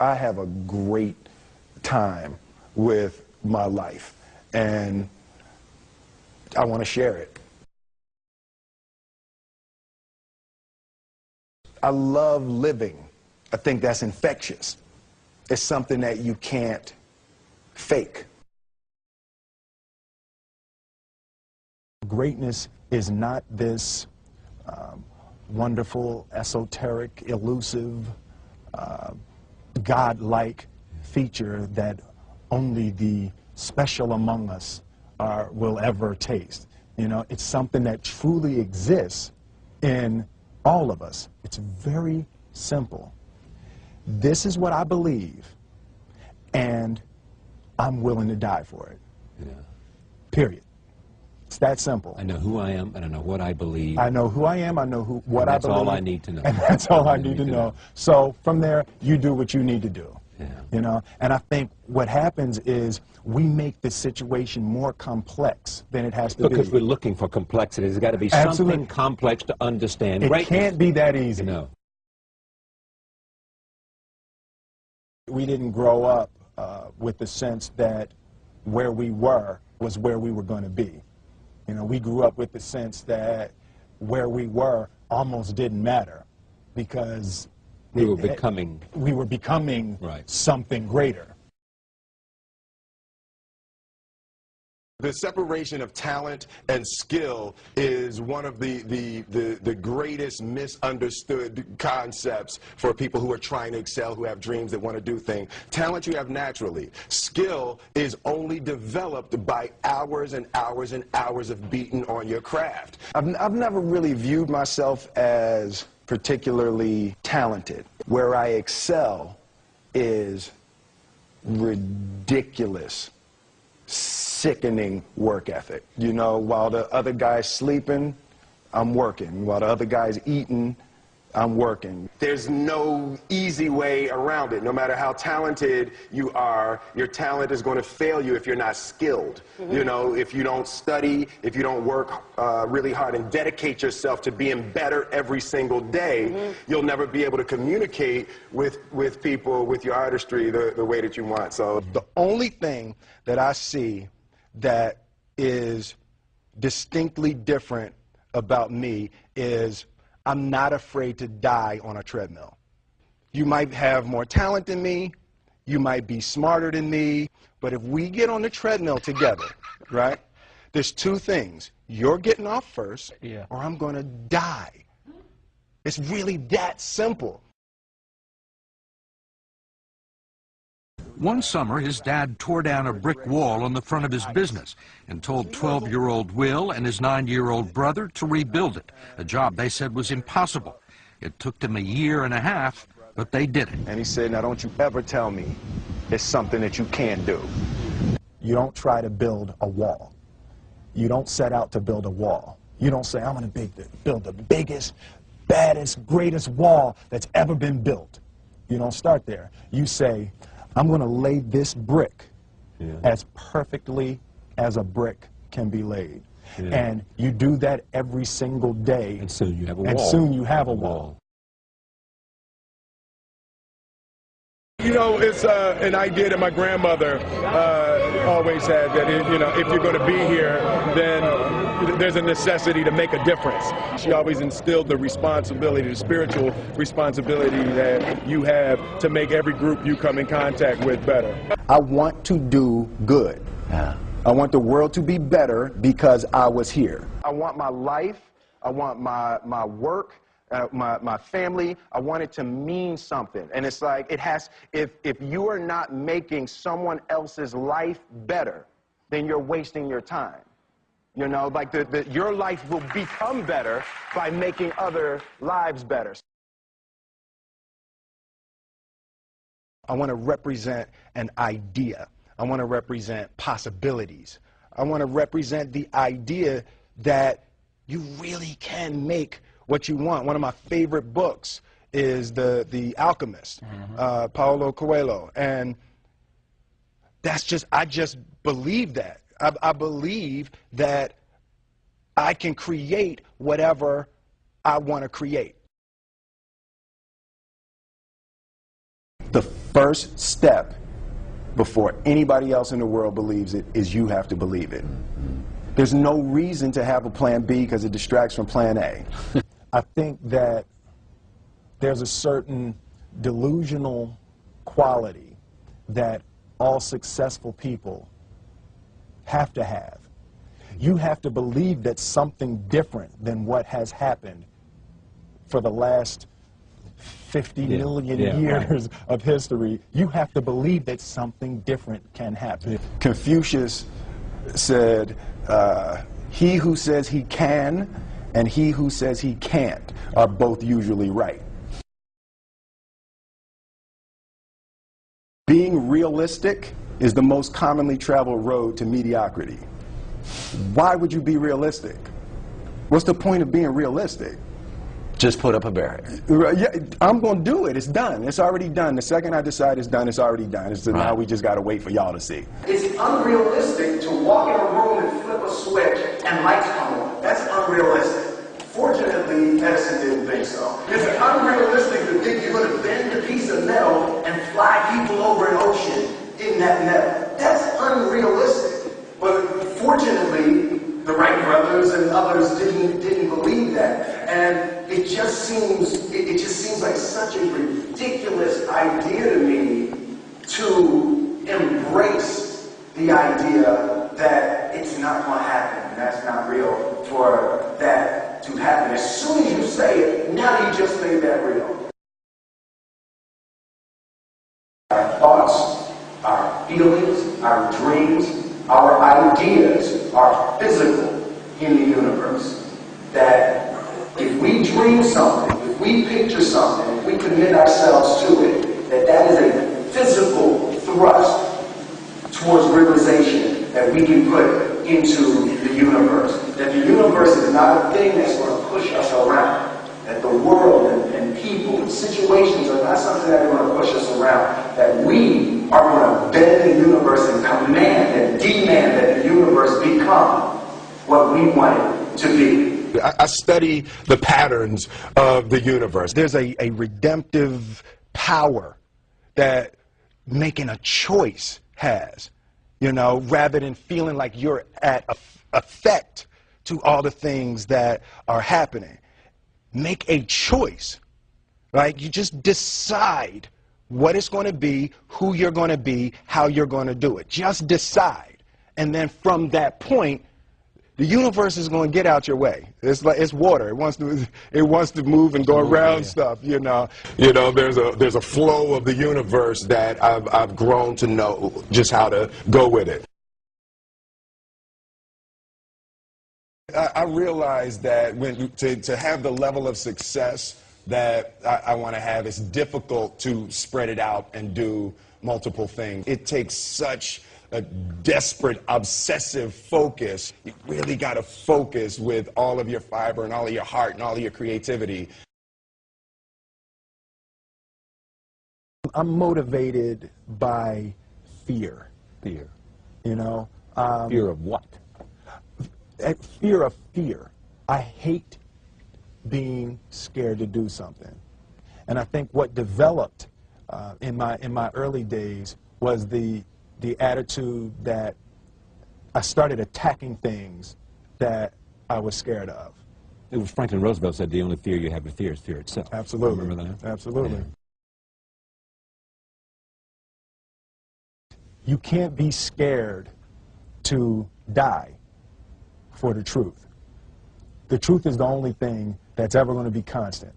I have a great time with my life, and I want to share it. I love living. I think that's infectious. It's something that you can't fake. Greatness is not this wonderful, esoteric, elusive, God-like feature that only the special among us will ever taste. You know, it's something that truly exists in all of us. It's very simple. This is what I believe, and I'm willing to die for it. Yeah. Period. It's that simple. I know who I am, and I know what I believe. I know who I am, I know what I believe. That's all I need to know. And that's all I need to know. So from there, you do what you need to do. Yeah. You know, and I think what happens is we make the situation more complex than it has to be. Because we're looking for complexity. There's got to be something complex to understand. It can't be that easy. No. We didn't grow up with the sense that where we were was where we were going to be. You know, we grew up with the sense that where we were almost didn't matter because we were becoming right. Something greater. The separation of talent and skill is one of the greatest misunderstood concepts for people who are trying to excel, who have dreams, that want to do things. Talent you have naturally. Skill is only developed by hours and hours and hours of beating on your craft. I've never really viewed myself as particularly talented. Where I excel is ridiculous, sickening work ethic. You know, while the other guy's sleeping, I'm working. While the other guy's eating, I'm working. There's no easy way around it. No matter how talented you are, your talent is going to fail you if you're not skilled. Mm-hmm. You know, if you don't study, if you don't work really hard and dedicate yourself to being better every single day, mm-hmm. you'll never be able to communicate with people, with your artistry, the way that you want. So the only thing that I see that is distinctly different about me is I'm not afraid to die on a treadmill. You might have more talent than me, you might be smarter than me, but if we get on the treadmill together, right, there's two things. You're getting off first, or I'm going to die. It's really that simple. One summer, his dad tore down a brick wall on the front of his business and told 12-year-old Will and his 9-year-old brother to rebuild it, a job they said was impossible. It took them 1.5 years, but they did it. And he said, now don't you ever tell me it's something that you can't do. You don't try to build a wall. You don't set out to build a wall. You don't say, I'm going to build the biggest, baddest, greatest wall that's ever been built. You don't start there. You say, I'm going to lay this brick as perfectly as a brick can be laid. Yeah. And you do that every single day. And soon you have a wall. And soon you have a wall. You know, it's an idea that my grandmother always had, that you know, if you're going to be here, then there's a necessity to make a difference. She always instilled the responsibility, the spiritual responsibility that you have to make every group you come in contact with better. I want to do good. Yeah. I want the world to be better because I was here. I want my life, I want my work, my family, I want it to mean something. And it's like, it has, if you are not making someone else's life better, then you're wasting your time. You know, like your life will become better by making other lives better. I want to represent an idea. I want to represent possibilities. I want to represent the idea that you really can make what you want. One of my favorite books is The Alchemist, Paulo Coelho. And that's just, I just believe that. I believe that I can create whatever I want to create. The first step before anybody else in the world believes it is you have to believe it. There's no reason to have a plan B because it distracts from plan A. I think that there's a certain delusional quality that all successful people have to have. You have to believe that something different than what has happened for the last 50 million years of history. You have to believe that something different can happen. Confucius said, he who says he can and he who says he can't are both usually right. Being realistic is the most commonly traveled road to mediocrity. Why would you be realistic? What's the point of being realistic? Just put up a barrier. Yeah, I'm going to do it. It's done. It's already done. The second I decide it's done, it's already done. It's now we just got to wait for y'all to see. It's unrealistic to walk in a room and flip a switch and lights come on. That's unrealistic. Fortunately, Edison didn't think so. It's unrealistic to think you're going to bend a piece of metal and fly people over an ocean in that metal. That's unrealistic. But fortunately, the Wright brothers and others didn't believe that. And it just seems like such a ridiculous idea to me to embrace the idea that it's not going to happen and that's not real for that to happen. As soon as you say it, now you just made that real. Our thoughts, our feelings, our dreams, our ideas are physical in the universe. That if we dream something, if we picture something, if we commit ourselves to it, that is a physical thrust towards realization that we can put into the universe. That the universe is not a thing that's going to push us around. That the world and people and situations are not something that are going to push us around. That we are going to bend the universe and command and demand that the universe become what we want it to be. I study the patterns of the universe. There's a redemptive power that making a choice has, you know, rather than feeling like you're at effect to all the things that are happening. Make a choice, right? You just decide what it's going to be, who you're going to be, how you're going to do it. Just decide. And then from that point, the universe is going to get out your way. It's like it's water. It wants to move and go around stuff, you know. You know, there's a flow of the universe that I've grown to know just how to go with it. I realized that to have the level of success that I want to have, it's difficult to spread it out and do multiple things. It takes such a desperate, obsessive focus. You really got to focus with all of your fiber and all of your heart and all of your creativity. I'm motivated by fear. Fear. You know? Fear of what? Fear of fear. I hate being scared to do something. And I think what developed in my early days was the attitude that I started attacking things that I was scared of. It was Franklin Roosevelt said the only fear you have to fear is fear itself. Absolutely. Remember that? Absolutely. Yeah. You can't be scared to die for the truth. The truth is the only thing that's ever going to be constant.